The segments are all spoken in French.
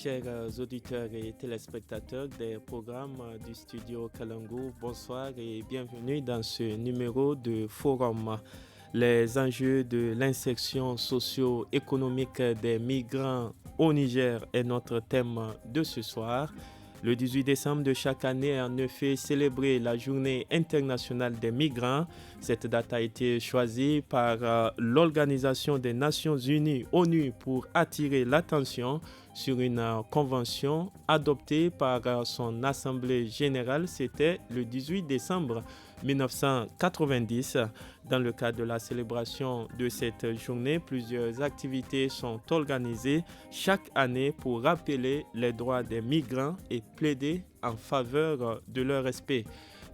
chers auditeurs et téléspectateurs des programmes du studio Kalangu, bonsoir et bienvenue dans ce numéro de Forum. Les enjeux de l'insertion socio-économique des migrants au Niger est notre thème de ce soir. Le 18 décembre de chaque année est en effet célébrée la Journée internationale des migrants. Cette date a été choisie par l'Organisation des Nations Unies, ONU, pour attirer l'attention sur une convention adoptée par son Assemblée générale. C'était le 18 décembre 1990. Dans le cadre de la célébration de cette journée, plusieurs activités sont organisées chaque année pour rappeler les droits des migrants et plaider en faveur de leur respect.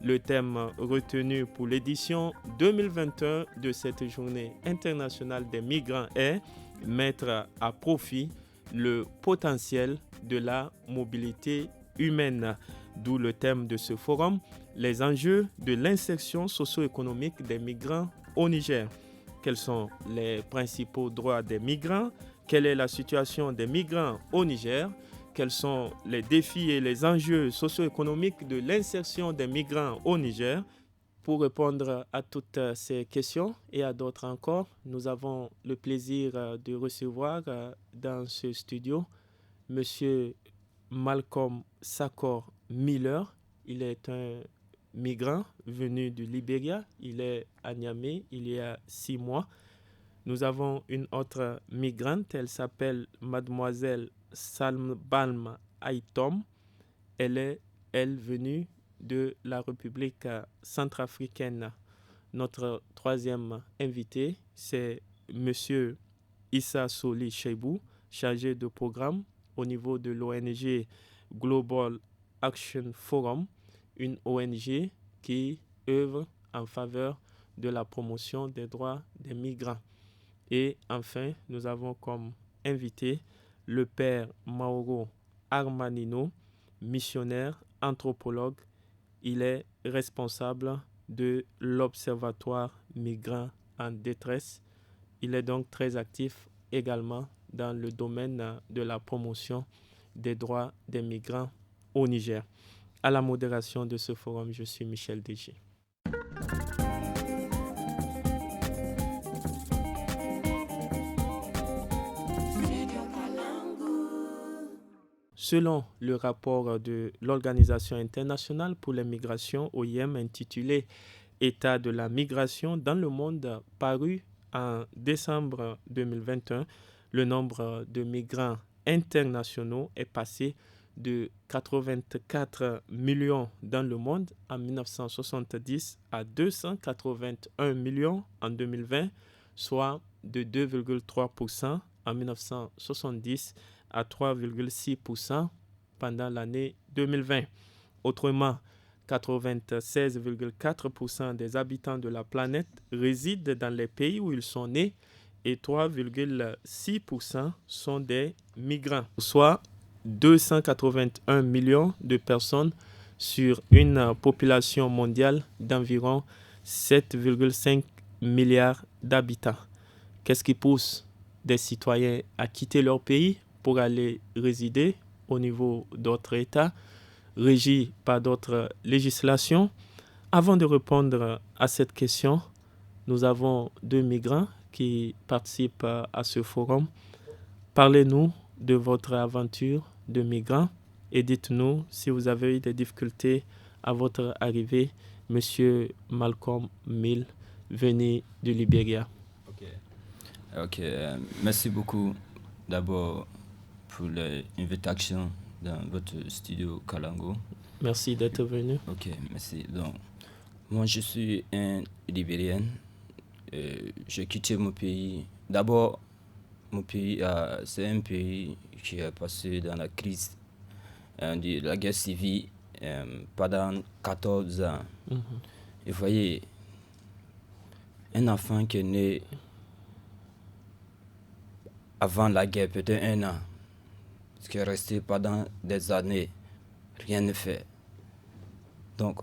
Le thème retenu pour l'édition 2021 de cette journée internationale des migrants est « Mettre à profit le potentiel de la mobilité humaine », d'où le thème de ce forum, les enjeux de l'insertion socio-économique des migrants au Niger. Quels sont les principaux droits des migrants? Quelle est la situation des migrants au Niger? Quels sont les défis et les enjeux socio-économiques de l'insertion des migrants au Niger? Pour répondre à toutes ces questions et à d'autres encore, nous avons le plaisir de recevoir dans ce studio M. Malcolm Sakor Miller. Il est un migrant venu du Libéria. Il est à Niamey il y a 6 mois. Nous avons une autre migrante. Elle s'appelle Mademoiselle Salbalm Aitom. Elle est, venue de la République centrafricaine. Notre troisième invité, c'est M. Issa Soli Cheibou, chargé de programme au niveau de l'ONG Global Action Forum, une ONG qui œuvre en faveur de la promotion des droits des migrants. Et enfin, nous avons comme invité le père Mauro Armanino, missionnaire, anthropologue. Il est responsable de l'Observatoire Migrants en détresse. Il est donc très actif également dans le domaine de la promotion des droits des migrants au Niger. À la modération de ce forum, je suis Michel Dégé. Selon le rapport de l'Organisation internationale pour les migrations, OIM, intitulé « État de la migration dans le monde » paru en décembre 2021, le nombre de migrants internationaux est passé de 84 millions dans le monde en 1970 à 281 millions en 2020, soit de 2,3% en 1970 à 3,6% pendant l'année 2020. Autrement, 96,4% des habitants de la planète résident dans les pays où ils sont nés et 3,6% sont des migrants, soit 281 millions de personnes sur une population mondiale d'environ 7,5 milliards d'habitants. Qu'est-ce qui pousse des citoyens à quitter leur pays pour aller résider au niveau d'autres États, régis par d'autres législations? Avant de répondre à cette question, nous avons 2 migrants qui participent à ce forum. Parlez-nous de votre aventure de migrant et dites-nous si vous avez eu des difficultés à votre arrivée. Monsieur Malcolm Mill, venu du Libéria. Ok, merci beaucoup d'abord pour l'invitation dans votre studio Kalangu. Merci d'être venu. Ok, merci. Donc, moi, je suis un Libérien. J'ai quitté mon pays. D'abord, mon pays, c'est un pays qui est passé dans la crise de la guerre civile pendant 14 ans. Et vous voyez, un enfant qui est né avant la guerre, peut-être 1 an, qui est resté pendant des années, rien ne fait. Donc,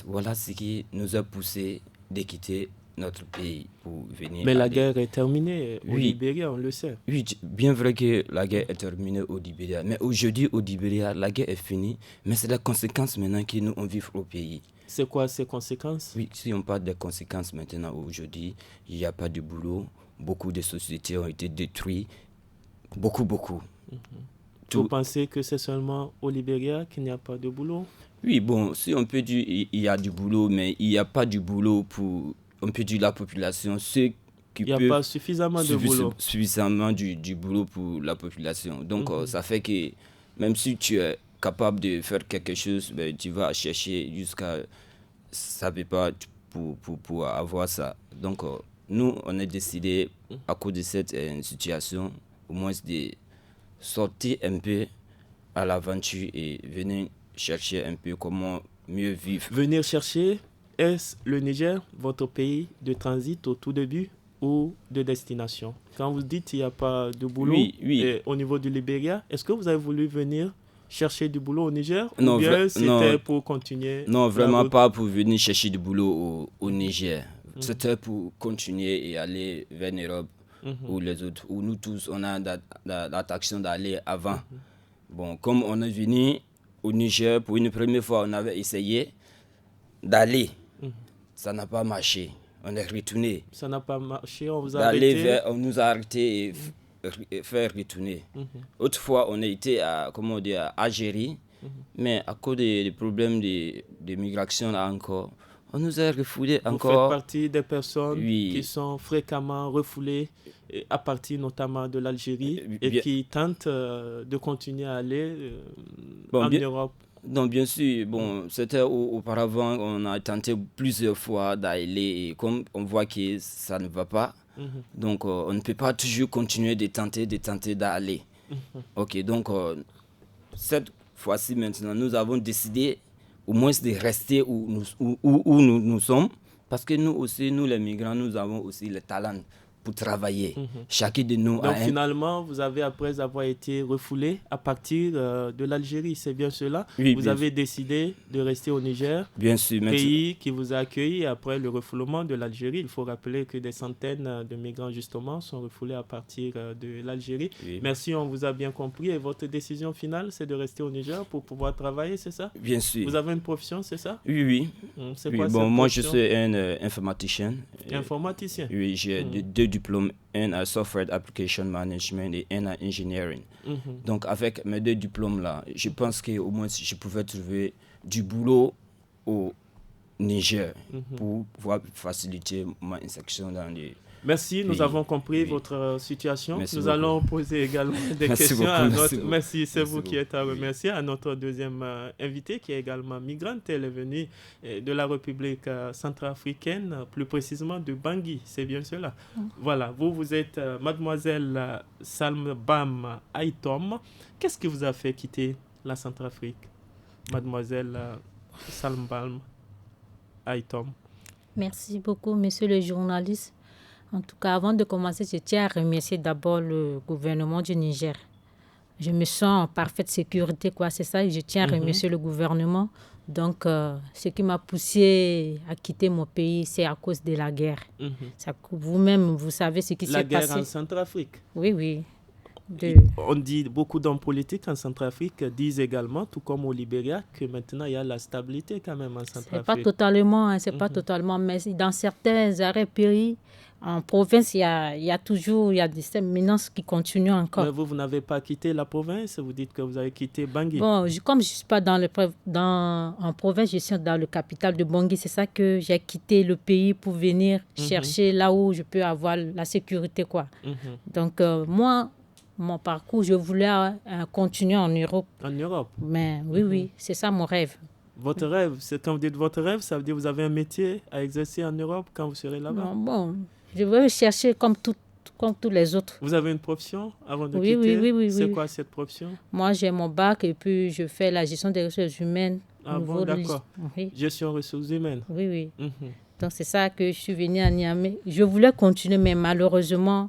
voilà ce qui nous a poussé de quitter notre pays pour venir. Mais la guerre est terminée au Oui. Libéria, on le sait. Oui, bien vrai que la guerre est terminée au Libéria, mais aujourd'hui au Libéria, la guerre est finie, mais c'est la conséquence maintenant que nous on vit au pays. C'est quoi ces conséquences? Oui, si on parle des conséquences maintenant aujourd'hui, il n'y a pas de boulot, beaucoup de sociétés ont été détruites, beaucoup. Vous pensez que c'est seulement au Libéria qu'il n'y a pas de boulot? Oui, bon, si on peut dire il y a du boulot, mais il n'y a pas du boulot pour, on peut dire, la population, ceux qui Il n'y a peuvent pas suffisamment de boulot. suffisamment du boulot pour la population. Donc, ça fait que même si tu es capable de faire quelque chose, ben, tu vas chercher jusqu'à ça ne peut pas pour avoir ça. Donc, nous, on a décidé, à cause de cette situation, au moins de sortir un peu à l'aventure et venir chercher un peu comment mieux vivre. Venir chercher, est-ce le Niger, votre pays de transit au tout début ou de destination? Quand vous dites qu'il n'y a pas de boulot au niveau du Libéria, est-ce que vous avez voulu venir chercher du boulot au Niger ou bien c'était pour continuer? Non, vraiment pas pour venir chercher du boulot au Niger. C'était pour continuer et aller vers l'Europe ou les autres, où nous tous, on a l'attraction d'aller avant. Bon, comme on est venu au Niger, pour une première fois, on avait essayé d'aller. Ça n'a pas marché. On est retourné. Ça n'a pas marché, on vous a arrêté. On nous a arrêté et faire retourner. Autrefois, on a été à Algérie, mais à cause des problèmes de migration là encore, on nous a refoulés encore. Vous faites partie des personnes qui sont fréquemment refoulées à partir notamment de l'Algérie et qui tentent de continuer à aller en Europe. Donc bien sûr, bon, c'était auparavant, on a tenté plusieurs fois d'aller et comme on voit que ça ne va pas, donc on ne peut pas toujours continuer de tenter d'aller. Ok, donc cette fois-ci maintenant, nous avons décidé au moins de rester où nous sommes, parce que nous aussi, nous les migrants, nous avons aussi le talent pour travailler. Chacun de nous Donc finalement, vous avez, après avoir été refoulé à partir de l'Algérie, c'est bien cela? Oui, vous avez décidé de rester au Niger, bien sûr, pays qui vous a accueilli après le refoulement de l'Algérie. Il faut rappeler que des centaines de migrants justement sont refoulés à partir de l'Algérie. Oui. Merci, on vous a bien compris. Et votre décision finale, c'est de rester au Niger pour pouvoir travailler, c'est ça? Bien sûr. Vous avez une profession, c'est ça? Oui. C'est quoi bon, moi, je suis un informaticien. Informaticien? Oui, j'ai deux diplômes, un à Software Application Management et un à Engineering. Donc avec mes deux diplômes-là, je pense qu'au moins je pouvais trouver du boulot au Niger pour pouvoir faciliter ma insertion dans les... Merci, nous avons compris votre situation. Nous allons poser également des questions à notre... Merci, c'est vous qui êtes à remercier. À notre deuxième invité qui est également migrante. Elle est venue de la République centrafricaine, plus précisément de Bangui. C'est bien cela. Voilà, vous êtes mademoiselle Salmbam Aitom. Qu'est-ce qui vous a fait quitter la Centrafrique, mademoiselle Salmbam Aitom? Merci beaucoup, monsieur le journaliste. En tout cas, avant de commencer, je tiens à remercier d'abord le gouvernement du Niger. Je me sens en parfaite sécurité, quoi. C'est ça, je tiens à remercier le gouvernement. Donc, ce qui m'a poussé à quitter mon pays, c'est à cause de la guerre. Vous-même, vous savez ce qui s'est passé. La guerre en Centrafrique? Oui. On dit, beaucoup d'hommes politiques en Centrafrique disent également, tout comme au Libéria, que maintenant il y a la stabilité quand même en Centrafrique. C'est pas totalement, mais dans certains arrêts pays, en province, il y a toujours des menaces qui continuent encore. Mais vous n'avez pas quitté la province, vous dites que vous avez quitté Bangui. Bon, comme je ne suis pas en province, je suis dans le capital de Bangui. C'est ça que j'ai quitté le pays pour venir chercher là où je peux avoir la sécurité, quoi. Donc, moi, mon parcours, je voulais continuer en Europe. En Europe? Mais oui, c'est ça mon rêve. Votre rêve, quand vous dites votre rêve, ça veut dire que vous avez un métier à exercer en Europe quand vous serez là-bas? Non, bon, je veux chercher comme tous les autres. Vous avez une profession avant de quitter? Oui. C'est quoi cette profession? Moi, j'ai mon bac et puis je fais la gestion des ressources humaines. Ah bon, d'accord. Gestion ressources humaines. Oui. Donc, c'est ça que je suis venue à Niamey. Je voulais continuer, mais malheureusement,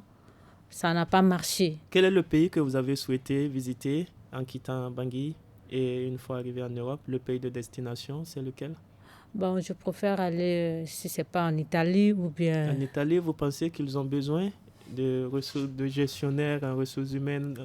ça n'a pas marché. Quel est le pays que vous avez souhaité visiter en quittant Bangui et une fois arrivé en Europe? Le pays de destination, c'est lequel? Bon, je préfère aller, si ce n'est pas en Italie ou bien... En Italie, vous pensez qu'ils ont besoin de gestionnaires en ressources humaines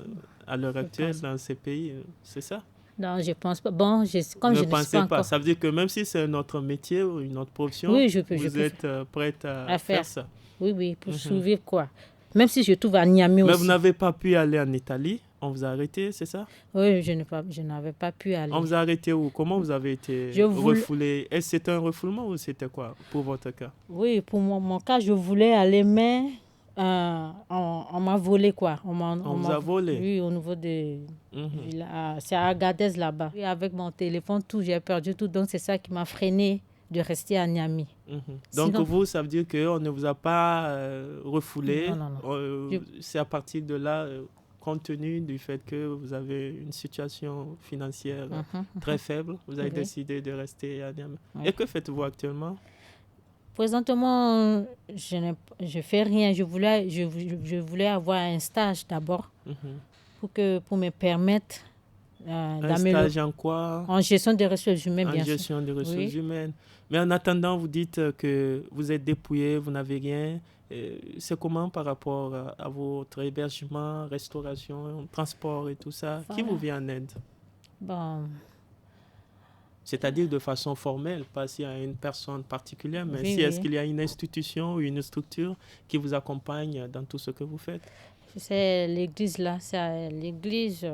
à l'heure actuelle dans ces pays, c'est ça? Non, je ne pense pas. Bon, comme Ne je ne suis pas pensez pas. encore... Ça veut dire que même si c'est notre métier ou une autre profession, Oui, vous êtes prête à faire ça? Oui, pour survivre quoi. Même si je trouve à Niamey aussi. Mais vous n'avez pas pu aller en Italie? On vous a arrêté, c'est ça? Oui, je n'avais pas pu aller. On vous a arrêté où? Comment vous avez été refoulé? Est-ce que c'était un refoulement ou c'était quoi pour votre cas? Oui, pour mon cas, je voulais aller, mais on m'a volé quoi. On vous a volé? Oui, au niveau de... c'est à Agadez là-bas. Et avec mon téléphone, tout, j'ai perdu tout. Donc, c'est ça qui m'a freiné de rester à Niamey. Donc, vous, ça veut dire qu'on ne vous a pas refoulé? Non. C'est à partir de là... compte tenu du fait que vous avez une situation financière très faible, vous avez décidé de rester à Niamey. Et que faites-vous actuellement? Présentement, je fais rien. Je voulais avoir un stage d'abord pour me permettre d'améliorer. Un stage en quoi? En gestion des ressources humaines, bien sûr. En gestion des ressources humaines. Mais en attendant, vous dites que vous êtes dépouillé, vous n'avez rien. C'est comment par rapport à votre hébergement, restauration, transport et tout ça? Qui vous vient en aide? Bon. C'est-à-dire de façon formelle, pas s'il y a une personne particulière, mais est-ce qu'il y a une institution ou une structure qui vous accompagne dans tout ce que vous faites? C'est l'église là, c'est l'église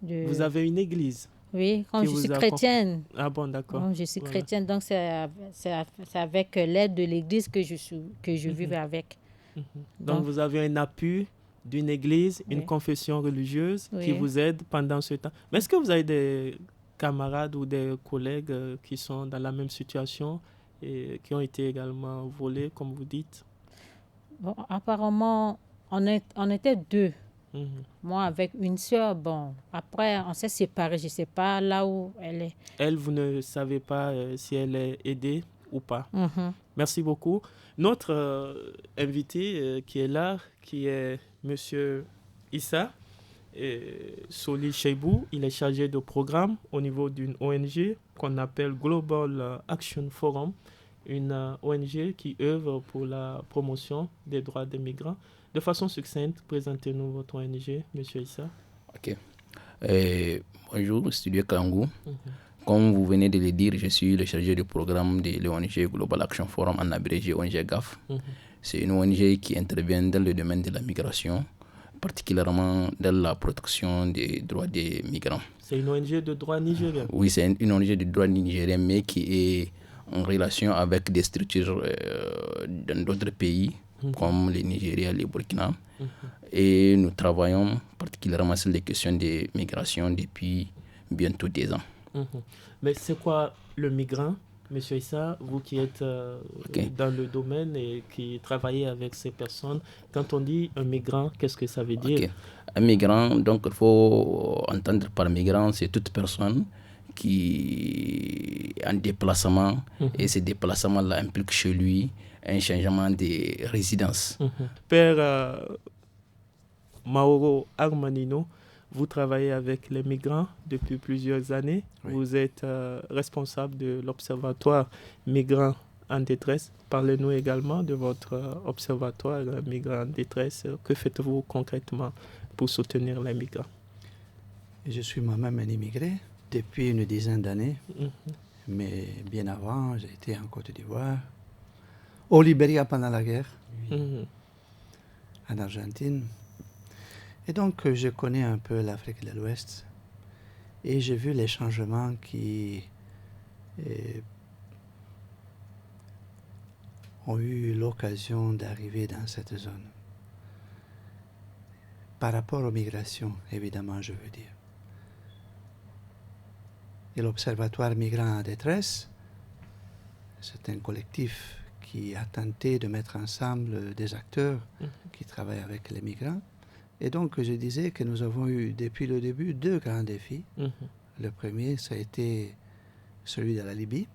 de... Vous avez une église? Oui, comme je suis chrétienne. Ah bon, d'accord. Comme je suis chrétienne, donc c'est avec l'aide de l'église que je vive avec. Donc vous avez un appui d'une église, une confession religieuse qui vous aide pendant ce temps. Mais est-ce que vous avez des camarades ou des collègues qui sont dans la même situation et qui ont été également volés, comme vous dites? Bon, apparemment, on était deux. Moi, avec une sœur, bon, après, on s'est séparés. Je ne sais pas là où elle est. Elle, vous ne savez pas si elle est aidée ou pas. Merci beaucoup. Notre invité qui est là, qui est M. Issa Soli Cheibou, il est chargé de programme au niveau d'une ONG qu'on appelle Global Action Forum, une ONG qui œuvre pour la promotion des droits des migrants. De façon succincte, présentez-nous votre ONG, M. Issa. Ok. Bonjour, Studio Kalangu. Comme vous venez de le dire, je suis le chargé de programme de l'ONG Global Action Forum, en abrégé ONG GAF. C'est une ONG qui intervient dans le domaine de la migration, particulièrement dans la protection des droits des migrants. C'est une ONG de droit nigérien? Oui, c'est une ONG de droit nigérien, mais qui est en relation avec des structures dans d'autres pays, comme le Nigeria, le Burkina. Et nous travaillons particulièrement sur les questions de migration depuis bientôt 10 ans. Mais c'est quoi le migrant, M. Issa, vous qui êtes dans le domaine et qui travaillez avec ces personnes? Quand on dit un migrant, qu'est-ce que ça veut dire? Un migrant, donc il faut entendre par migrant, c'est toute personne qui est en déplacement et ce déplacement-là implique chez lui un changement de résidence. Père Mauro Armanino, vous travaillez avec les migrants depuis plusieurs années. Oui. Vous êtes responsable de l'Observatoire Migrants en détresse. Parlez-nous également de votre observatoire Migrants en détresse. Que faites-vous concrètement pour soutenir les migrants? Je suis moi-même un immigré depuis une dizaine d'années. Mais bien avant, j'ai été en Côte d'Ivoire, au Libéria pendant la guerre, en Argentine. Et donc, je connais un peu l'Afrique de l'Ouest et j'ai vu les changements qui ont eu l'occasion d'arriver dans cette zone. Par rapport aux migrations, évidemment, je veux dire. Et l'Observatoire Migrants en détresse, c'est un collectif qui a tenté de mettre ensemble des acteurs qui travaillent avec les migrants. Et donc, je disais que nous avons eu, depuis le début, deux grands défis. Le premier, ça a été celui de la Libye,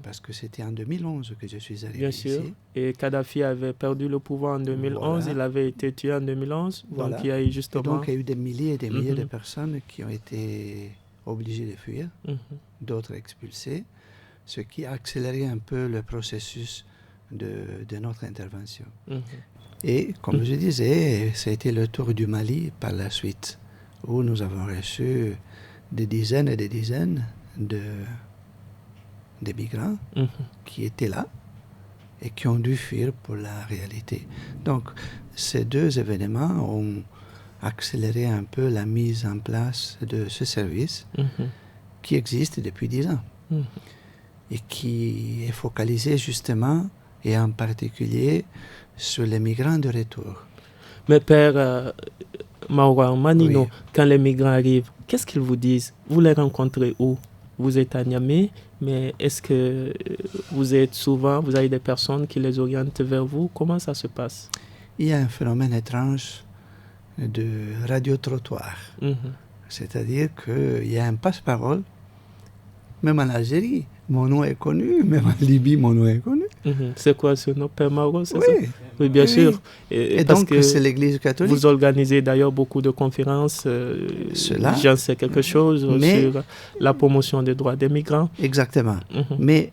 parce que c'était en 2011 que je suis arrivé ici. Bien sûr, et Kadhafi avait perdu le pouvoir en 2011, il avait été tué en 2011, donc il y a eu justement... Et donc, il y a eu des milliers et des milliers de personnes qui ont été obligées de fuir, d'autres expulsées. ce qui a accéléré un peu le processus de notre intervention. Et comme je disais, ça a été le tour du Mali par la suite, où nous avons reçu des dizaines et des dizaines de migrants qui étaient là et qui ont dû fuir pour la réalité. Donc, ces deux événements ont accéléré un peu la mise en place de ce service qui existe depuis 10 ans et qui est focalisé justement et en particulier sur les migrants de retour. Mais Père Maura Manino, Oui. quand les migrants arrivent, qu'est-ce qu'ils vous disent? Vous les rencontrez où? Vous êtes à Niamey, mais est-ce que vous avez des personnes qui les orientent vers vous? Comment ça se passe? Il y a un phénomène étrange de radio-trottoir. C'est-à-dire qu'il y a un passe-parole. Même en Algérie, mon nom est connu. Même en Libye, mon nom est connu. C'est quoi ce nom, Père Mauro, c'est Oui. ça? Oui, bien sûr. Et parce donc, que c'est l'Église catholique. vous organisez d'ailleurs beaucoup de conférences. J'en sais quelque chose sur la promotion des droits des migrants. Exactement. Mais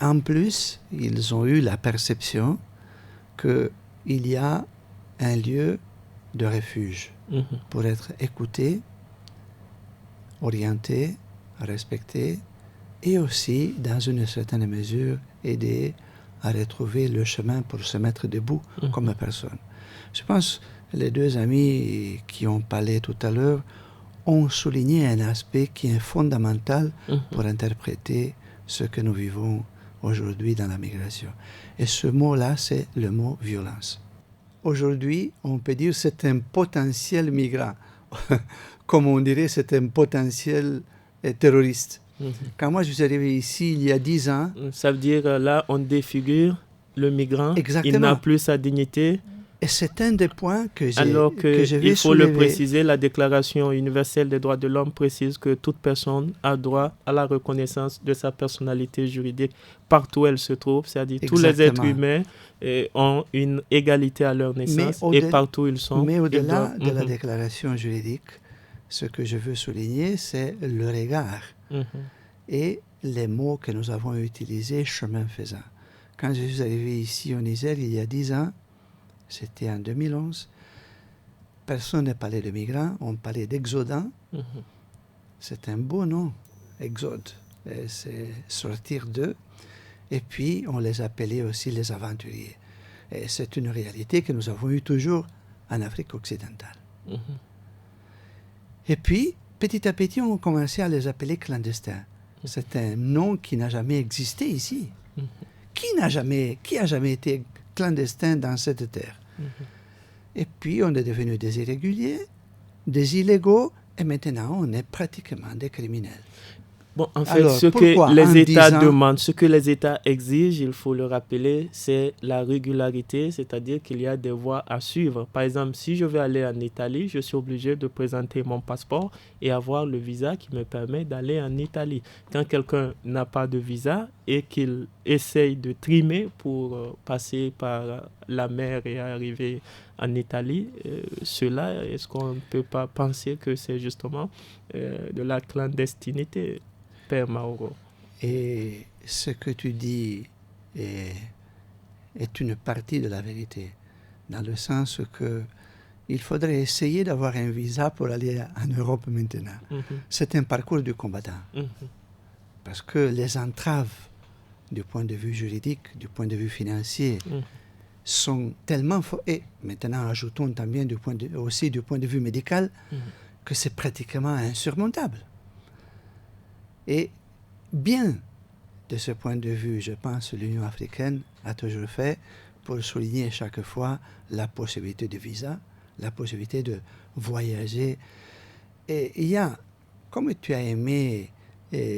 en plus, ils ont eu la perception qu'il y a un lieu de refuge pour être écouté, orienté, respecté et aussi, dans une certaine mesure, aider à retrouver le chemin pour se mettre debout comme personne. Je pense que les deux amis qui ont parlé tout à l'heure ont souligné un aspect qui est fondamental pour interpréter ce que nous vivons aujourd'hui dans la migration. Et ce mot-là, c'est le mot violence. Aujourd'hui, on peut dire que c'est un potentiel migrant. Comme on dirait, c'est un potentiel terroriste. Quand moi je suis arrivé ici il y a 10 ans... Ça veut dire là, on défigure le migrant. Exactement. Il n'a plus sa dignité. Et c'est un des points que j'ai Alors il faut soulever. le préciser, la Déclaration universelle des droits de l'homme précise que toute personne a droit à la reconnaissance de sa personnalité juridique partout où elle se trouve. C'est-à-dire tous les êtres humains ont une égalité à leur naissance et partout où ils sont. Mais au-delà de la déclaration juridique, ce que je veux souligner, c'est le regard et les mots que nous avons utilisés chemin faisant. Quand je suis arrivé ici au Niger il y a 10 ans, c'était en 2011, personne ne parlait de migrants, on parlait d'exodants. C'est un beau nom, exode. C'est sortir d'eux. Et puis, on les appelait aussi les aventuriers. Et c'est une réalité que nous avons eue toujours en Afrique occidentale. Et puis, petit à petit, on commençait à les appeler clandestins. C'est un nom qui n'a jamais existé ici. Qui a jamais été clandestin dans cette terre? Et puis, on est devenus des irréguliers, des illégaux, et maintenant, on est pratiquement des criminels. Bon, en fait, ce que les États demandent, ce que les États exigent, il faut le rappeler, c'est la régularité, c'est-à-dire qu'il y a des voies à suivre. Par exemple, si je veux aller en Italie, je suis obligé de présenter mon passeport et avoir le visa qui me permet d'aller en Italie. Quand quelqu'un n'a pas de visa et qu'il essaye de trimer pour passer par la mer et arriver en Italie, cela, est-ce qu'on ne peut pas penser que c'est justement de la clandestinité, Père Mauro? Et ce que tu dis est une partie de la vérité, dans le sens que il faudrait essayer d'avoir un visa pour aller en Europe maintenant. C'est un parcours du combattant. Parce que les entraves, du point de vue juridique, du point de vue financier, sont tellement fortes. Et maintenant, ajoutons también aussi du point de vue médical, que c'est pratiquement insurmontable. Et bien, de ce point de vue, je pense que l'Union africaine a toujours fait pour souligner chaque fois la possibilité de visa, la possibilité de voyager. Et il y a, comme tu as aimé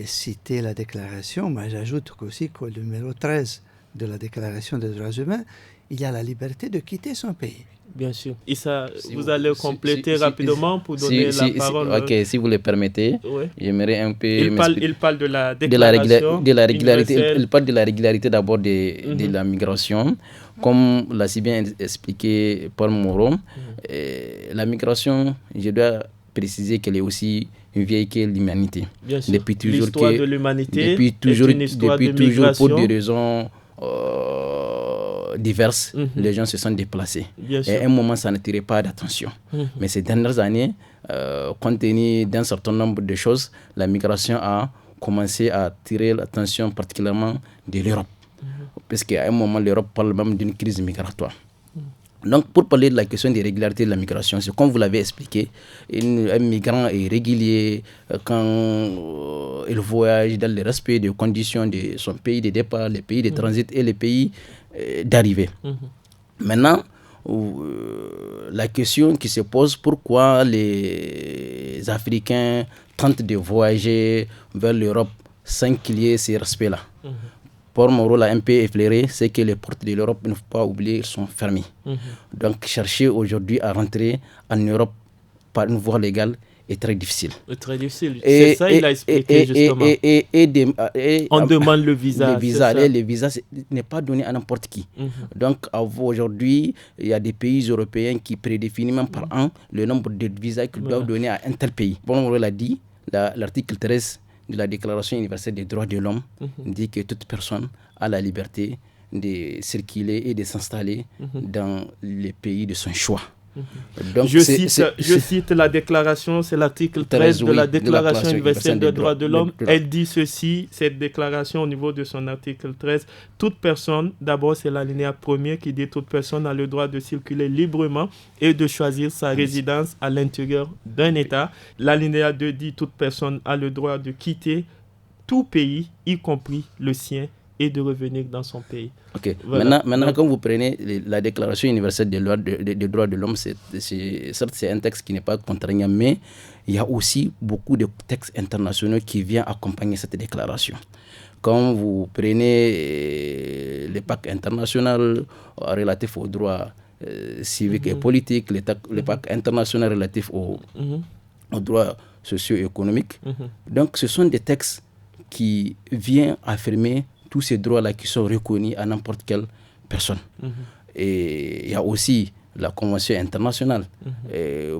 citer la déclaration, moi j'ajoute aussi qu'au numéro 13 de la Déclaration des droits humains, il y a la liberté de quitter son pays. Bien sûr. Issa, vous allez compléter rapidement pour donner la parole. Ok, si vous le permettez, j'aimerais un peu... Il parle de la déclaration de la régularité. Il parle de la régularité d'abord de la migration. Comme l'a si bien expliqué Paul Moreau, la migration, je dois préciser qu'elle est aussi vieille que l'humanité. Bien sûr. Depuis toujours l'histoire de l'humanité depuis toujours, est une histoire de toujours migration. pour des raisons diverses, les gens se sont déplacés. Bien sûr. Et à un moment, ça n'attirait pas d'attention. Mais ces dernières années, compte tenu d'un certain nombre de choses, la migration a commencé à attirer l'attention particulièrement de l'Europe. Parce qu'à un moment, l'Europe parle même d'une crise migratoire. Donc, pour parler de la question des régularités de la migration, c'est comme vous l'avez expliqué, un migrant est régulier quand il voyage dans le respect des conditions de son pays de départ, les pays de transit et les pays d'arrivée. Maintenant, la question qui se pose, pourquoi les Africains tentent de voyager vers l'Europe sans qu'il y ait ces respects-là? Pour mon rôle un peu effleuré, c'est que les portes de l'Europe, il ne faut pas oublier, sont fermées. Donc, chercher aujourd'hui à rentrer en Europe par une voie légale est très difficile. Très difficile. C'est ça, il a expliqué justement. On demande le visa. Le visa n'est pas donné à n'importe qui. Donc, aujourd'hui, il y a des pays européens qui prédéfinissent même par an le nombre de visas qu'ils doivent donner à un tel pays. Pour mon rôle, l'a dit, l'article 13 de la Déclaration universelle des droits de l'homme dit que toute personne a la liberté de circuler et de s'installer dans les pays de son choix. Donc, je cite la déclaration, c'est l'article 13 de la Déclaration universelle des droits de l'homme. Elle dit ceci, cette déclaration au niveau de son article 13, toute personne, d'abord c'est l'alinéa premier qui dit toute personne a le droit de circuler librement et de choisir sa résidence à l'intérieur d'un État. L'alinéa 2 dit toute personne a le droit de quitter tout pays, y compris le sien, et de revenir dans son pays. Ok. Voilà. Maintenant, quand vous prenez la Déclaration universelle des droits de l'homme, certes, c'est un texte qui n'est pas contraignant, mais il y a aussi beaucoup de textes internationaux qui viennent accompagner cette déclaration. Quand vous prenez le pacte international relatif aux droits civiques et politiques, le pacte international relatif aux droits socio-économiques, donc ce sont des textes qui viennent affirmer tous ces droits-là qui sont reconnus à n'importe quelle personne. Et il y a aussi la Convention internationale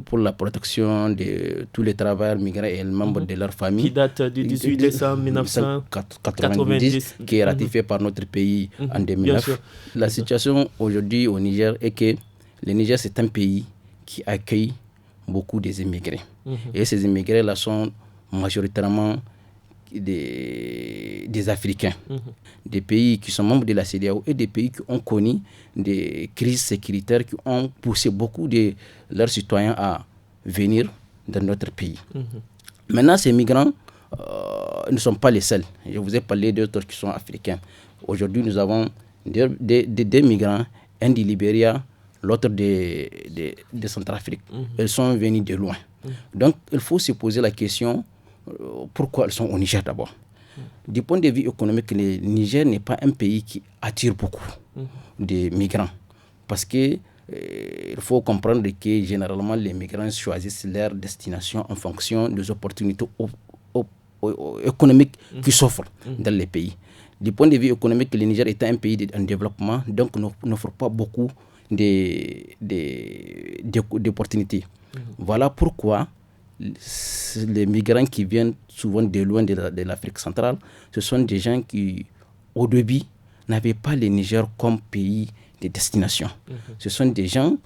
pour la protection de tous les travailleurs migrants et les membres de leur famille. Qui date du 18 décembre 1990, qui est ratifiée par notre pays en 2009. La situation aujourd'hui au Niger est que le Niger, c'est un pays qui accueille beaucoup des immigrés. Et ces immigrés-là sont majoritairement des Africains, des pays qui sont membres de la CEDEAO et des pays qui ont connu des crises sécuritaires qui ont poussé beaucoup de leurs citoyens à venir dans notre pays. Maintenant, ces migrants ne sont pas les seuls. Je vous ai parlé d'autres qui sont africains. Aujourd'hui, nous avons des migrants, un du Libéria, l'autre de Centrafrique. Ils sont venus de loin. Donc, il faut se poser la question pourquoi ils sont au Niger d'abord. Du point de vue économique, le Niger n'est pas un pays qui attire beaucoup de migrants. Parce que il faut comprendre que généralement les migrants choisissent leur destination en fonction des opportunités économiques qui s'offrent dans les pays. Du point de vue économique, le Niger est un pays en développement, donc n'offre pas beaucoup d'opportunités. Voilà pourquoi les migrants qui viennent souvent de loin de l'Afrique centrale, ce sont des gens qui, au début, n'avaient pas le Niger comme pays de destination. Ce sont des gens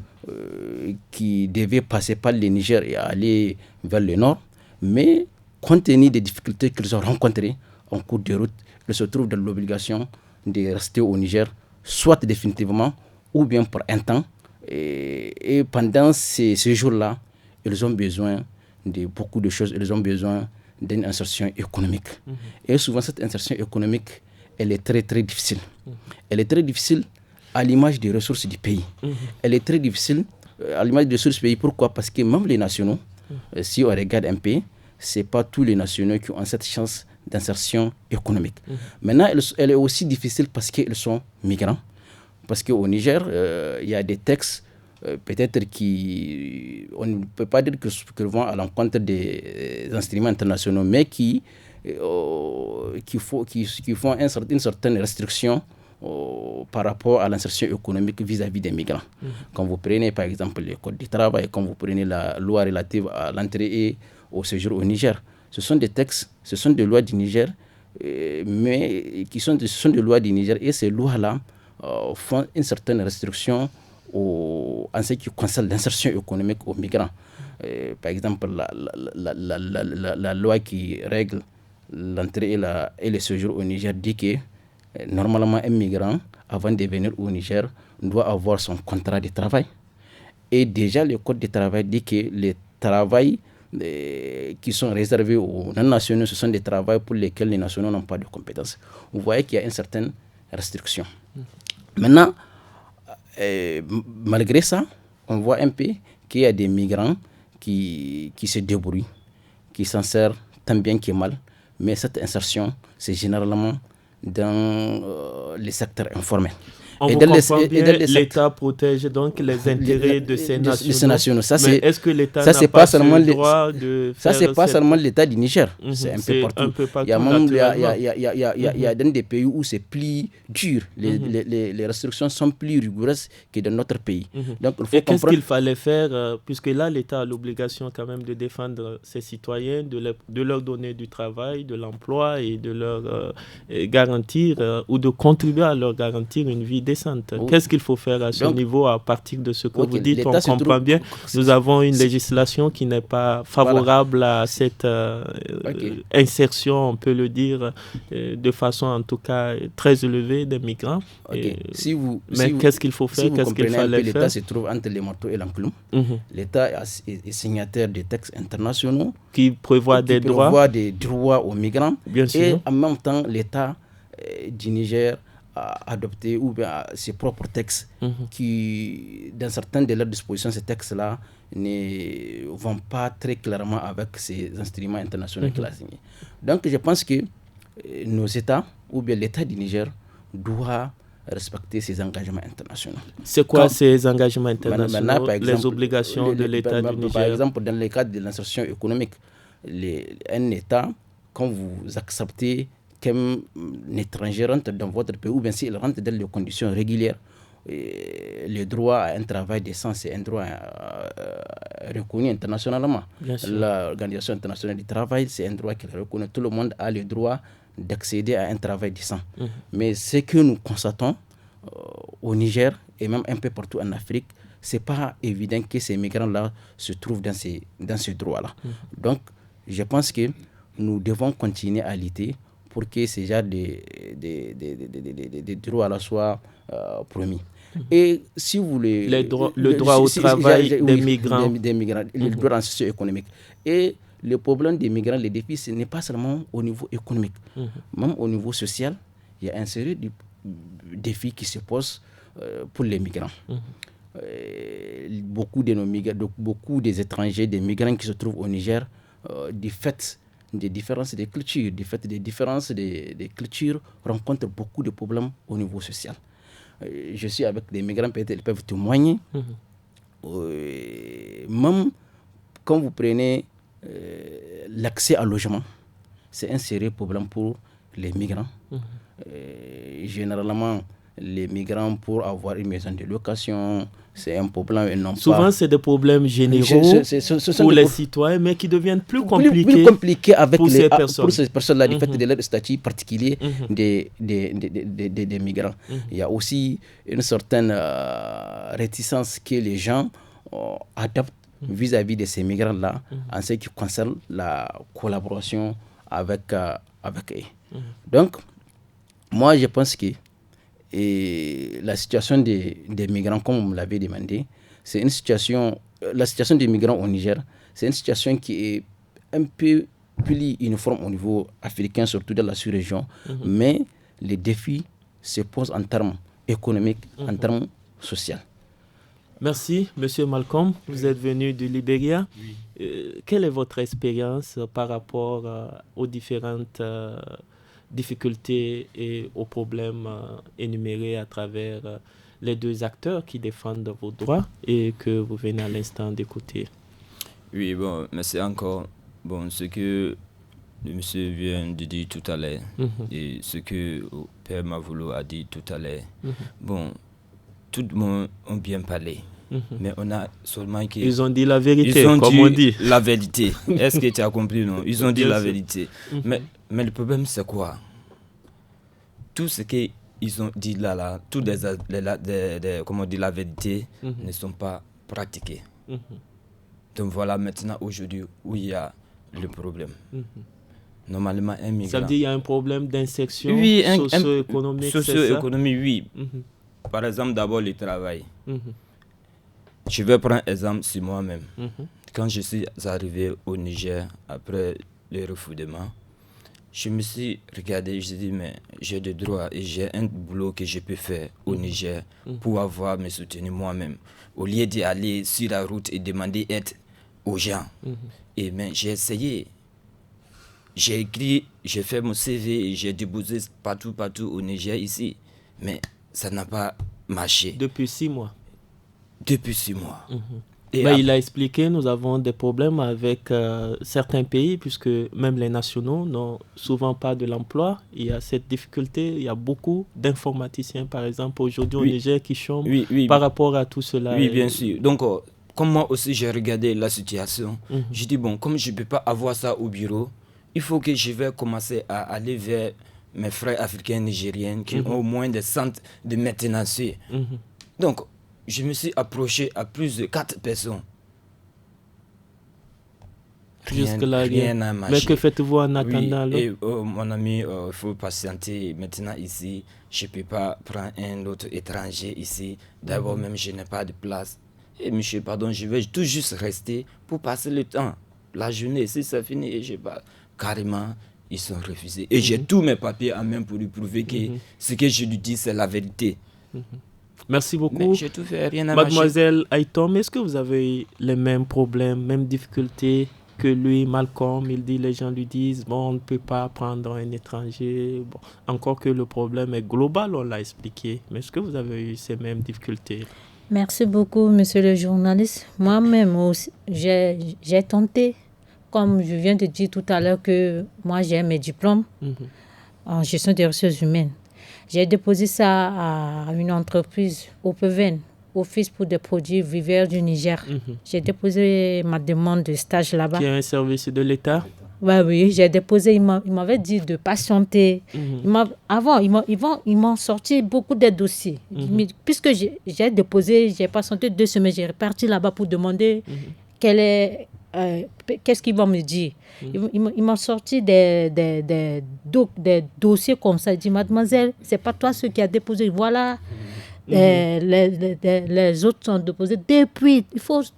qui devaient passer par le Niger et aller vers le nord, mais compte tenu des difficultés qu'ils ont rencontrées en cours de route, ils se trouvent dans l'obligation de rester au Niger, soit définitivement ou bien pour un temps. Et pendant ces jours-là, ils ont besoin de beaucoup de choses. Ils ont besoin d'une insertion économique. Et souvent, cette insertion économique, elle est très, très difficile. Elle est très difficile à l'image des ressources du pays. Elle est très difficile à l'image des ressources du pays. Pourquoi? Parce que même les nationaux, si on regarde un peu, ce n'est pas tous les nationaux qui ont cette chance d'insertion économique. Maintenant, elle est aussi difficile parce qu'ils sont migrants. Parce qu'au Niger, il y a des textes peut-être on ne peut pas dire qu'ils vont à l'encontre des instruments internationaux, mais qui font une certaine restriction par rapport à l'insertion économique vis-à-vis des migrants. Quand vous prenez par exemple le code du travail, quand vous prenez la loi relative à l'entrée et au séjour au Niger, ce sont des textes, ce sont des lois du Niger, mais ce sont des lois du Niger, et ces lois-là font une certaine restriction en ce qui concerne l'insertion économique aux migrants. Par exemple, la loi qui règle l'entrée et le séjour au Niger dit que normalement un migrant, avant de venir au Niger, doit avoir son contrat de travail. Et déjà le code du travail dit que les travails qui sont réservés aux non-nationaux, ce sont des travaux pour lesquels les nationaux n'ont pas de compétences. Vous voyez qu'il y a une certaine restriction. Maintenant, malgré ça, on voit un peu qu'il y a des migrants qui se débrouillent, qui s'en servent tant bien que mal, mais cette insertion, c'est généralement dans les secteurs informels. On vous comprend bien, l'État protège donc les intérêts de ces nationaux. Ça, mais est-ce que l'État n'a pas le droit de faire... Ça, c'est pas seulement l'État du Niger. C'est un peu partout. Il y a dans des pays où c'est plus dur. Les restrictions sont plus rigoureuses que dans notre pays. Donc, il faut et qu'est-ce qu'il fallait faire, puisque là, l'État a l'obligation quand même de défendre ses citoyens, de leur donner du travail, de l'emploi et de leur garantir ou de contribuer à leur garantir une vie décente. Qu'est-ce qu'il faut faire à ce niveau à partir de ce que vous dites? On comprend bien. Nous avons une législation qui n'est pas favorable à cette insertion, on peut le dire, de façon en tout cas très élevée des migrants. Qu'est-ce qu'il faut faire? Qu'est-ce qu'il fallait faire? L'État se trouve entre les marteaux et l'enclume. L'État est signataire des textes internationaux qui prévoient des droits aux migrants. Bien sûr. Et en même temps, l'État du Niger a adopté ses propres textes qui, dans certaines de leurs dispositions, ces textes-là ne vont pas très clairement avec ces instruments internationaux qu'il a signés. Donc, je pense que nos États, ou bien l'État du Niger, doit respecter ses engagements internationaux. C'est quoi ces engagements internationaux, par exemple, les obligations de l'État du Niger? Par exemple, dans le cadre de l'insertion économique, un État, quand vous acceptez qu'un étranger rentre dans votre pays, ou bien s'il rentre dans les conditions régulières, le droit à un travail décent, c'est un droit reconnu internationalement. L'Organisation internationale du travail, c'est un droit qui est reconnu. Tout le monde a le droit d'accéder à un travail décent. Mais ce que nous constatons au Niger et même un peu partout en Afrique, ce n'est pas évident que ces migrants-là se trouvent dans ce droit-là. Donc, je pense que nous devons continuer à lutter pour que ces genres de droits-là soient promis. Et si vous voulez... Le droit au travail des migrants. Le droit d'insertion économique. Et le problème des migrants, les défis, ce n'est pas seulement au niveau économique. Même au niveau social, il y a un série de défis qui se posent pour les migrants. Beaucoup des étrangers, des migrants qui se trouvent au Niger, du fait des différences de culture, du fait des différences de culture, rencontrent beaucoup de problèmes au niveau social. Je suis avec des migrants, peut-être ils peuvent témoigner. Même quand vous prenez l'accès à logement, c'est un sérieux problème pour les migrants. Généralement, les migrants, pour avoir une maison de location, c'est un problème. Souvent, c'est des problèmes généraux pour les citoyens, mais qui deviennent plus compliqués avec pour ces personnes. Pour ces personnes-là, du fait de leur statut particulier des migrants. Il y a aussi une certaine réticence que les gens adoptent vis-à-vis de ces migrants-là en ce qui concerne la collaboration avec eux. Donc, moi, je pense que la situation des migrants, comme vous l'avez demandé, c'est une situation, la situation des migrants au Niger, c'est une situation qui est un peu plus uniforme au niveau africain, surtout dans la sous-région, mais les défis se posent en termes économiques, en termes sociaux. Merci, Monsieur Malcolm. Vous êtes venu du Libéria. Quelle est votre expérience par rapport aux différentes difficultés et aux problèmes énumérés à travers les deux acteurs qui défendent vos droits et que vous venez à l'instant d'écouter? Oui, bon, merci encore. Bon, ce que le monsieur vient de dire tout à l'heure, et ce que Père Mavolo a dit tout à l'heure. Bon, tout le monde a bien parlé, mais on a seulement que... Ils ont dit la vérité, ils ont comme dit on dit. la vérité. Est-ce que tu as compris, non? Ils ont dit Bien la sûr. vérité. Mais le problème, c'est quoi? Tout ce qu'ils ont dit là, tout comment on dit la vérité, ne sont pas pratiqués. Donc voilà maintenant aujourd'hui où il y a le problème. Normalement, un migrant... Ça veut dire qu'il y a un problème d'insertion Oui, socio-économique, socio-économique, oui. Par exemple, d'abord le travail. Je vais prendre un exemple sur moi-même. Quand je suis arrivé au Niger, après le refoulement, je me suis regardé, je me suis dit, mais j'ai des droits et j'ai un boulot que je peux faire au Niger pour avoir me soutenir moi-même. Au lieu d'aller sur la route et demander aide aux gens. Et mais j'ai essayé. J'ai écrit, j'ai fait mon CV et j'ai déposé partout au Niger ici. Mais ça n'a pas marché. Depuis 6 mois. Depuis 6 mois. Et il a expliqué, nous avons des problèmes avec certains pays, puisque même les nationaux n'ont souvent pas de l'emploi. Il y a cette difficulté, il y a beaucoup d'informaticiens, par exemple, aujourd'hui au Niger, qui chôment par rapport à tout cela. Oui, bien sûr. Donc, comme moi aussi, j'ai regardé la situation, je dis, bon, comme je ne peux pas avoir ça au bureau, il faut que je vais commencer à aller vers mes frères africains nigériens qui ont au moins des centres de maintenance. Donc, je me suis approché à plus de 4 personnes. Jusque-là, rien n'a marché. Mais que faites-vous en attendant? Et mon ami, il faut patienter. Maintenant, ici, je ne peux pas prendre un autre étranger ici. D'abord, même, je n'ai pas de place. Et monsieur, pardon, je vais tout juste rester pour passer le temps. La journée, si c'est fini, et je pars. Carrément, ils sont refusés. Et j'ai tous mes papiers en main pour lui prouver que ce que je lui dis, c'est la vérité. Merci beaucoup. Mais j'ai tout fait, rien n'a Mademoiselle Aitom, est-ce que vous avez les mêmes problèmes, mêmes difficultés que lui, Malcolm? Il dit, les gens lui disent, bon, on ne peut pas prendre un étranger. Bon, encore que le problème est global, on l'a expliqué. Mais est-ce que vous avez eu ces mêmes difficultés? Merci beaucoup, monsieur le journaliste. Moi-même aussi, j'ai tenté, comme je viens de dire tout à l'heure, que moi j'ai mes diplômes en gestion des ressources humaines. J'ai déposé ça à une entreprise, OPVN, Office pour des produits vivants du Niger. J'ai déposé ma demande de stage là-bas. Qui est un service de l'État? Oui, j'ai déposé. Il m'avait dit de patienter. Avant, ils m'ont sorti beaucoup de dossiers. Puisque j'ai déposé, j'ai patienté 2 semaines, j'ai reparti là-bas pour demander qu'est-ce qu'ils vont me dire. Ils m'ont sorti des dossiers comme ça. Ils disent, mademoiselle, c'est pas toi ce qui a déposé. Voilà. Les autres sont déposés depuis.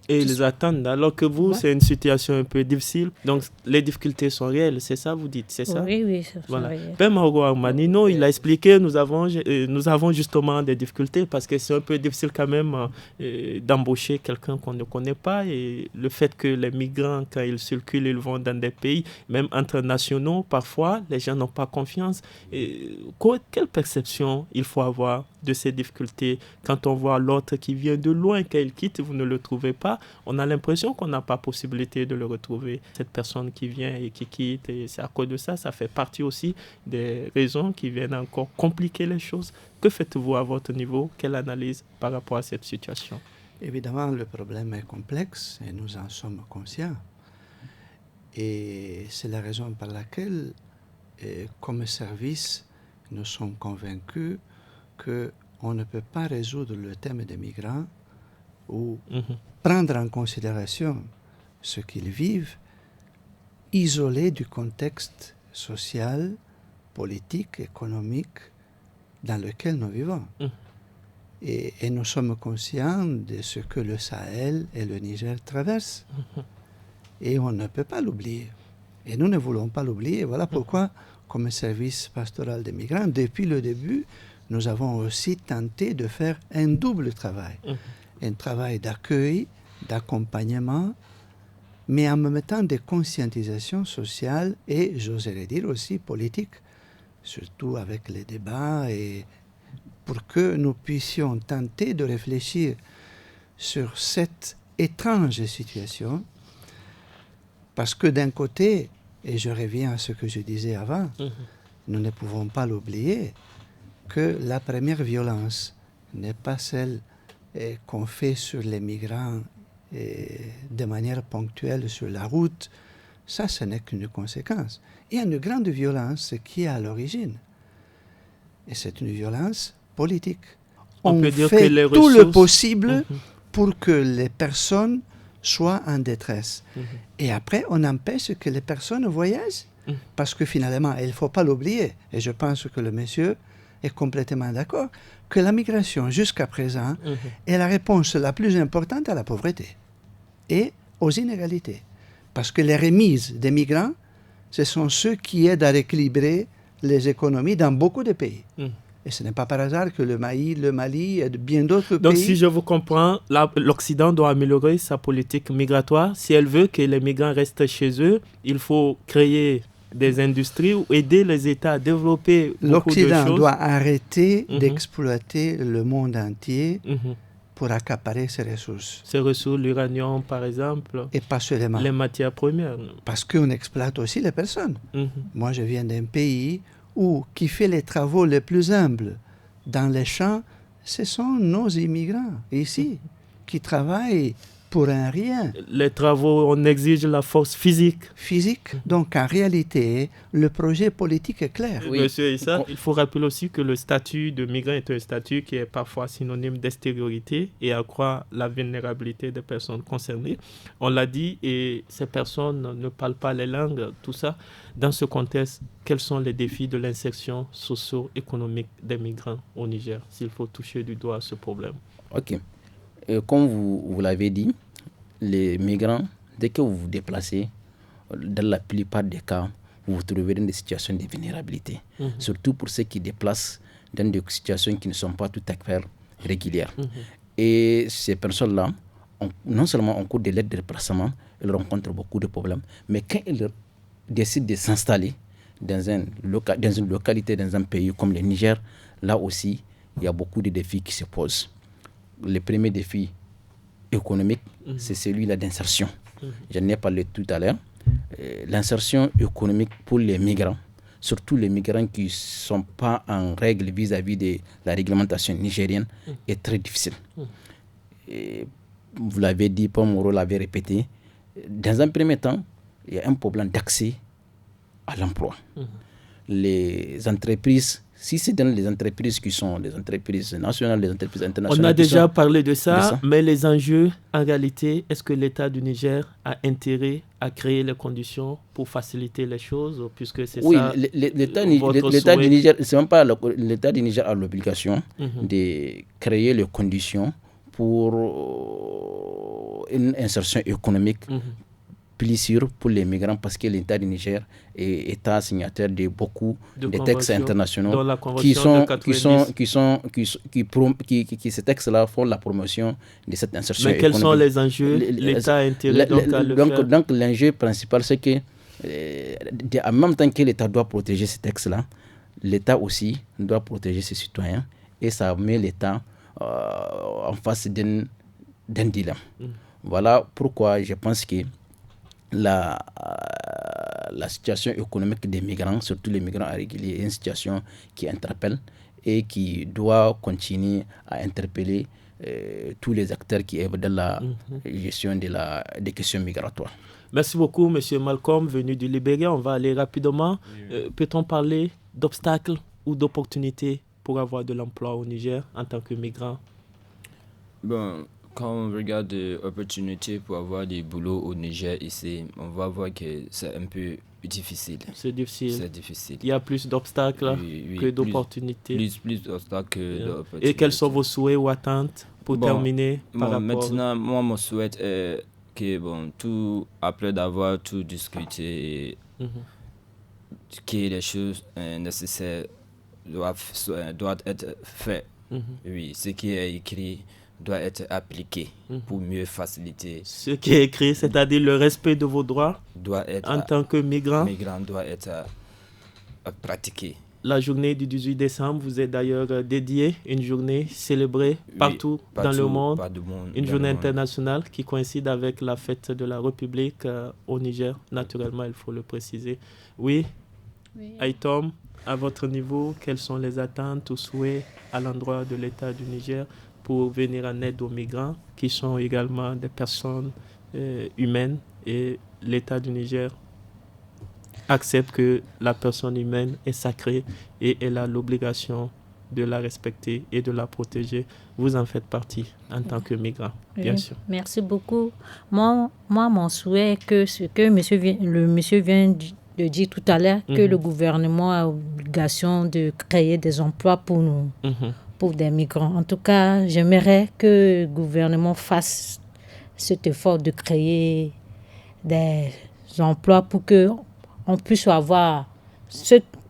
Et ils attendent, alors que vous, c'est une situation un peu difficile. Donc, les difficultés sont réelles, c'est ça, vous dites, c'est ça? Oui, c'est voilà. réel. Père Mauro Armanino, il a expliqué, nous avons justement des difficultés parce que c'est un peu difficile quand même d'embaucher quelqu'un qu'on ne connaît pas. Et le fait que les migrants, quand ils circulent, ils vont dans des pays, même internationaux, parfois, les gens n'ont pas confiance. Quelle perception il faut avoir de ces difficultés? Quand on voit l'autre qui vient de loin, quand il quitte, vous ne le trouvez pas, on a l'impression qu'on n'a pas possibilité de le retrouver. Cette personne qui vient et qui quitte, et c'est à cause de ça, ça fait partie aussi des raisons qui viennent encore compliquer les choses. Que faites-vous à votre niveau? Quelle analyse par rapport à cette situation? Évidemment, le problème est complexe et nous en sommes conscients. Et c'est la raison par laquelle, comme service, nous sommes convaincus qu'on ne peut pas résoudre le thème des migrants ou prendre en considération ce qu'ils vivent, isolé du contexte social, politique, économique dans lequel nous vivons. Et nous sommes conscients de ce que le Sahel et le Niger traversent. Et on ne peut pas l'oublier. Et nous ne voulons pas l'oublier. Voilà pourquoi, comme service pastoral des migrants, depuis le début, nous avons aussi tenté de faire un double travail. Un travail d'accueil, d'accompagnement, mais en même temps de conscientisation sociale et, j'oserais dire aussi, politique, surtout avec les débats, et pour que nous puissions tenter de réfléchir sur cette étrange situation, parce que d'un côté, Et je reviens à ce que je disais avant. Nous ne pouvons pas l'oublier que la première violence n'est pas celle qu'on fait sur les migrants de manière ponctuelle sur la route. Ça, ce n'est qu'une conséquence. Il y a une grande violence qui est à l'origine. Et c'est une violence politique. On peut dire fait que les tout le ressources... possible pour que les personnes soient en détresse. Et après, on empêche que les personnes voyagent. Parce que finalement, il ne faut pas l'oublier, et je pense que le monsieur est complètement d'accord, que la migration jusqu'à présent est la réponse la plus importante à la pauvreté et aux inégalités. Parce que les remises des migrants, ce sont ceux qui aident à rééquilibrer les économies dans beaucoup de pays. Et ce n'est pas par hasard que le Mali et bien d'autres pays... Donc, si je vous comprends, l'Occident doit améliorer sa politique migratoire. Si elle veut que les migrants restent chez eux, il faut créer des industries ou aider les États à développer beaucoup de choses. L'Occident doit arrêter d'exploiter le monde entier pour accaparer ses ressources. Ces ressources, l'uranium par exemple, et pas seulement. Les matières premières. Parce qu'on exploite aussi les personnes. Moi, je viens d'un pays qui fait les travaux les plus humbles dans les champs, ce sont nos immigrants ici qui travaillent pour un rien. Les travaux, on exige la force physique. Donc en réalité, le projet politique est clair. Oui. Monsieur Issa, il faut rappeler aussi que le statut de migrant est un statut qui est parfois synonyme d'extériorité et accroît la vulnérabilité des personnes concernées. On l'a dit, et ces personnes ne parlent pas les langues, tout ça. Dans ce contexte, quels sont les défis de l'insertion socio-économique des migrants au Niger, s'il faut toucher du doigt ce problème? Ok. Comme vous l'avez dit, les migrants, dès que vous vous déplacez, dans la plupart des cas, vous vous trouvez dans des situations de vulnérabilité. Surtout pour ceux qui déplacent dans des situations qui ne sont pas tout à fait régulières. Et ces personnes-là, non seulement en cours de l'aide de déplacement, elles rencontrent beaucoup de problèmes, mais quand elles décident de s'installer dans une localité, dans un pays comme le Niger, là aussi, il y a beaucoup de défis qui se posent. Le premier défi économique, c'est celui-là d'insertion. J'en ai parlé tout à l'heure. L'insertion économique pour les migrants, surtout les migrants qui ne sont pas en règle vis-à-vis de la réglementation nigérienne, est très difficile. Et vous l'avez dit, Paul Moreau l'avait répété, dans un premier temps, il y a un problème d'accès à l'emploi. Les entreprises, si c'est dans les entreprises qui sont les entreprises nationales, les entreprises internationales... On a déjà parlé de ça, mais les enjeux, en réalité, est-ce que l'État du Niger a intérêt à créer les conditions pour faciliter les choses, puisque c'est oui, ça l'État du Niger, c'est même pas l'État du Niger a l'obligation de créer les conditions pour une insertion économique plus sûre pour les migrants, parce que l'État du Niger est État signataire de beaucoup de textes internationaux ces textes-là font la promotion de cette insertion économique. Mais quels sont les enjeux? L'État a intérêt à le faire. Donc l'enjeu principal, c'est que en même temps que l'État doit protéger ces textes-là, l'État aussi doit protéger ses citoyens, et ça met l'État en face d'un dilemme. Voilà pourquoi je pense que la situation économique des migrants, surtout les migrants irréguliers, est une situation qui interpelle et qui doit continuer à interpeller tous les acteurs qui œuvrent dans la gestion des questions migratoires. Merci beaucoup, M. Malcolm, venu du Libéria. On va aller rapidement. Peut-on parler d'obstacles ou d'opportunités pour avoir de l'emploi au Niger en tant que migrant? Bon, quand on regarde des opportunités pour avoir des boulots au Niger ici, on va voir que c'est un peu difficile. C'est difficile. C'est difficile. Il y a plus d'obstacles que d'opportunités. Plus d'obstacles que d'opportunités. Et quels sont vos souhaits ou attentes pour terminer par rapport... Maintenant, moi, mon souhait est que, après d'avoir tout discuté, que les choses nécessaires doivent être faites. Oui, ce qui est écrit doit être appliqué pour mieux faciliter. Ce qui est écrit, c'est-à-dire le respect de vos droits doit être, en tant que migrant. Migrant doit être pratiqué. la journée du 18 décembre vous est d'ailleurs dédiée, une journée célébrée partout dans le monde, une journée internationale qui coïncide avec la fête de la République au Niger, naturellement, il faut le préciser. Oui. Aïtom, à votre niveau, quelles sont les attentes ou souhaits à l'endroit de l'État du Niger pour venir en aide aux migrants qui sont également des personnes humaines, et l'État du Niger accepte que la personne humaine est sacrée et elle a l'obligation de la respecter et de la protéger. Vous en faites partie en tant que migrant, bien sûr. Merci beaucoup. Moi, mon souhait est que ce que le monsieur vient de dire tout à l'heure, que le gouvernement a l'obligation de créer des emplois pour nous, pour des migrants. En tout cas, j'aimerais que le gouvernement fasse cet effort de créer des emplois pour que on puisse avoir,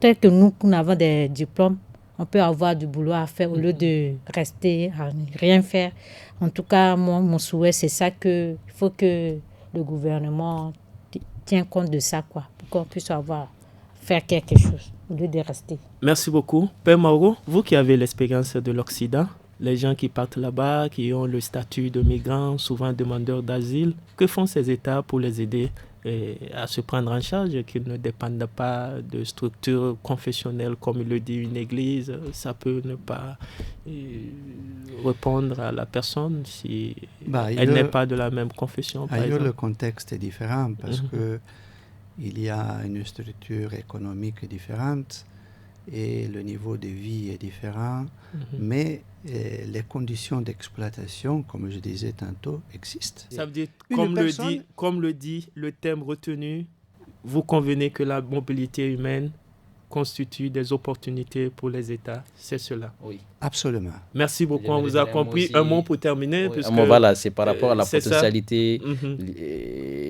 tel que nous avons des diplômes, on peut avoir du boulot à faire au lieu de rester à rien faire. En tout cas, moi, mon souhait, c'est ça, il faut que le gouvernement tienne compte de ça, pour qu'on puisse faire quelque chose au lieu de rester. Merci beaucoup. Père Mauro, vous qui avez l'expérience de l'Occident, les gens qui partent là-bas, qui ont le statut de migrants, souvent demandeurs d'asile, que font ces États pour les aider à se prendre en charge, qu'ils ne dépendent pas de structures confessionnelles, comme il le dit une église? Ça peut ne pas répondre à la personne si elle n'est pas de la même confession, par exemple. Le contexte est différent parce que il y a une structure économique différente et le niveau de vie est différent, mais les conditions d'exploitation, comme je disais tantôt, existent. Ça veut dire, comme le dit le thème retenu, vous convenez que la mobilité humaine constitue des opportunités pour les États, c'est cela? Oui, absolument. Merci beaucoup, on vous a compris. Un mot pour terminer. Oui, voilà, c'est par rapport à la potentialité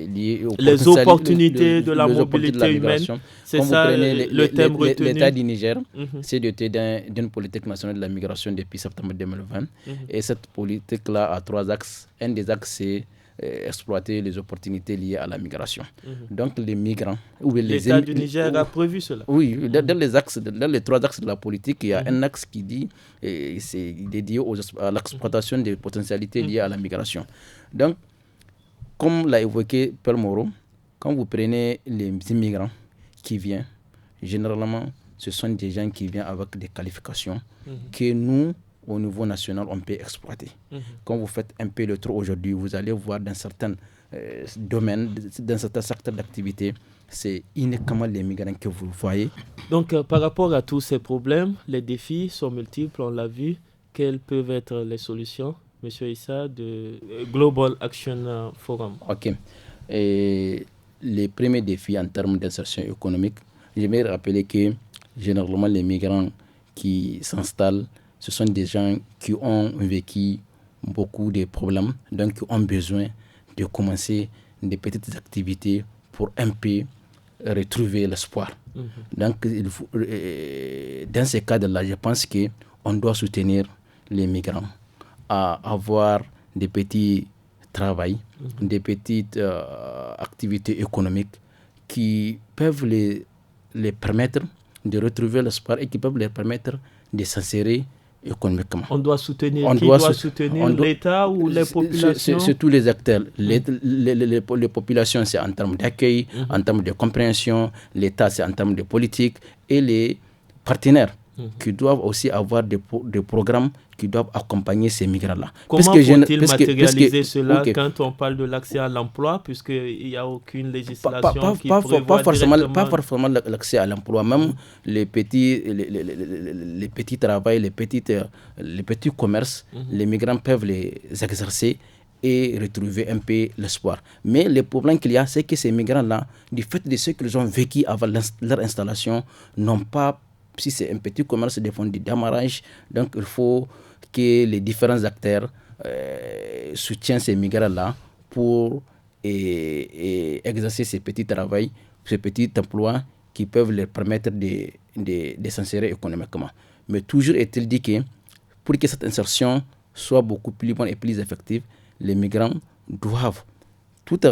liée aux les opportunités de la mobilité humaine. C'est ça le thème retenu. L'État du Niger s'est doté d'une politique nationale de la migration depuis septembre 2020. Et cette politique-là a 3 axes. Un des axes, c'est exploiter les opportunités liées à la migration. Donc les migrants... L'État du Niger a prévu cela. Oui, dans les 3 axes de la politique, il y a un axe qui dit c'est dédié à l'exploitation des potentialités liées à la migration. Donc, comme l'a évoqué Père Mauro, quand vous prenez les immigrants qui viennent, généralement, ce sont des gens qui viennent avec des qualifications que nous, au niveau national, on peut exploiter. Quand vous faites un peu le tour aujourd'hui, vous allez voir dans certains domaines, dans certains secteurs d'activité, c'est uniquement les migrants que vous voyez. Donc, par rapport à tous ces problèmes, les défis sont multiples, on l'a vu. Quelles peuvent être les solutions, M. Issa, de Global Action Forum? Ok. Et les premiers défis en termes d'insertion économique, j'aimerais rappeler que généralement les migrants qui s'installent, ce sont des gens qui ont vécu beaucoup de problèmes, donc qui ont besoin de commencer des petites activités pour un peu retrouver l'espoir. Donc, dans ce cadre-là, je pense qu'on doit soutenir les migrants à avoir des petits travaux, des petites activités économiques qui peuvent les permettre de retrouver l'espoir et qui peuvent les permettre de s'insérer économiquement. On doit soutenir l'État ou les populations? C'est tous les acteurs. Les populations, c'est en termes d'accueil, en termes de compréhension. L'État, c'est en termes de politique. Et les partenaires qui doivent aussi avoir des programmes qui doivent accompagner ces migrants-là. Comment faut-il matérialiser cela quand on parle de l'accès à l'emploi, puisqu'il n'y a aucune législation qui prévoit pas forcément l'accès à l'emploi, même les petits travaux, les petits commerces, les migrants peuvent les exercer et retrouver un peu l'espoir. Mais le problème qu'il y a, c'est que ces migrants-là, du fait de ce qu'ils ont vécu avant leur installation, n'ont pas, si c'est un petit commerce, des fonds de démarrage. Donc il faut que les différents acteurs soutiennent ces migrants-là pour exercer ces petits travaux, ces petits emplois qui peuvent leur permettre de s'insérer économiquement. Mais toujours est-il dit que pour que cette insertion soit beaucoup plus bonne et plus effective, les migrants doivent, tout en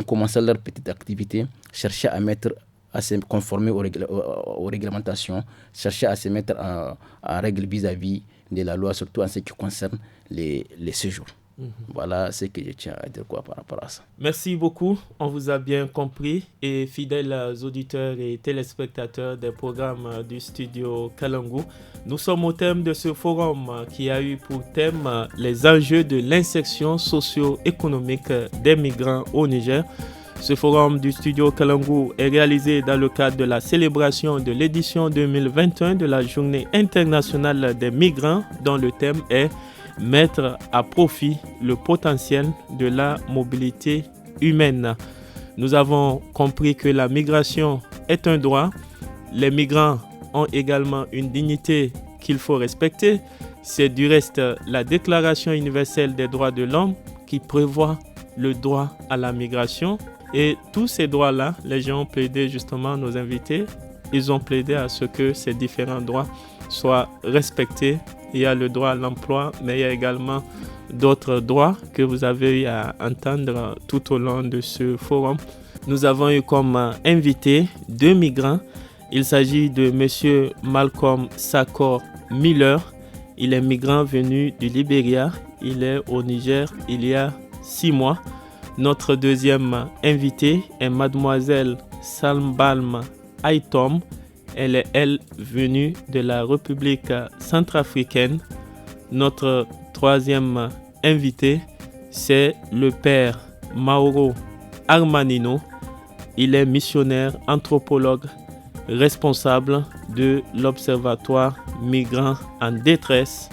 commençant leur petite activité, chercher à mettre à se conformer aux réglementations, chercher à se mettre en règle vis-à-vis de la loi, surtout en ce qui concerne les séjours. Voilà ce que je tiens à dire par rapport à ça. Merci beaucoup, on vous a bien compris et fidèles auditeurs et téléspectateurs des programmes du studio Kalangu. Nous sommes au thème de ce forum qui a eu pour thème les enjeux de l'insertion socio-économique des migrants au Niger. Ce forum du studio Kalangu est réalisé dans le cadre de la célébration de l'édition 2021 de la Journée internationale des migrants dont le thème est mettre à profit le potentiel de la mobilité humaine. Nous avons compris que la migration est un droit. Les migrants ont également une dignité qu'il faut respecter. C'est du reste la Déclaration universelle des droits de l'homme qui prévoit le droit à la migration. Et tous ces droits-là, les gens ont plaidé justement, nos invités, ils ont plaidé à ce que ces différents droits soient respectés. Il y a le droit à l'emploi, mais il y a également d'autres droits que vous avez eu à entendre tout au long de ce forum. Nous avons eu comme invité 2 migrants. Il s'agit de M. Malcolm Sakor Miller. Il est migrant venu du Libéria. Il est au Niger il y a 6 mois. Notre deuxième invitée est Mademoiselle Salmbalm Aitom. Elle est, venue de la République centrafricaine. Notre troisième invité, c'est le père Mauro Armanino. Il est missionnaire, anthropologue, responsable de l'Observatoire Migrants en détresse.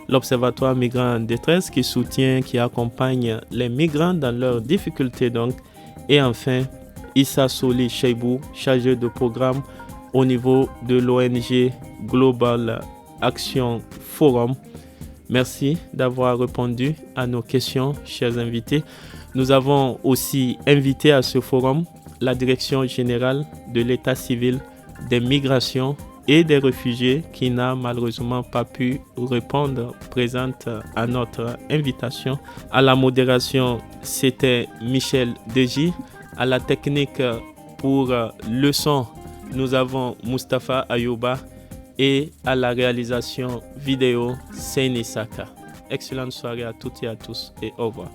L'Observatoire Migrants en détresse qui soutient, qui accompagne les migrants dans leurs difficultés donc. Et enfin, Issa Soli Cheibou, chargé de programme au niveau de l'ONG Global Action Forum. Merci d'avoir répondu à nos questions, chers invités. Nous avons aussi invité à ce forum la Direction générale de l'État civil des migrations et des réfugiés qui n'a malheureusement pas pu répondre présente à notre invitation. À la modération, c'était Michel Deji. À la technique pour le son, nous avons Mustapha Ayouba et à la réalisation vidéo, Seini Saka. Excellente soirée à toutes et à tous et au revoir.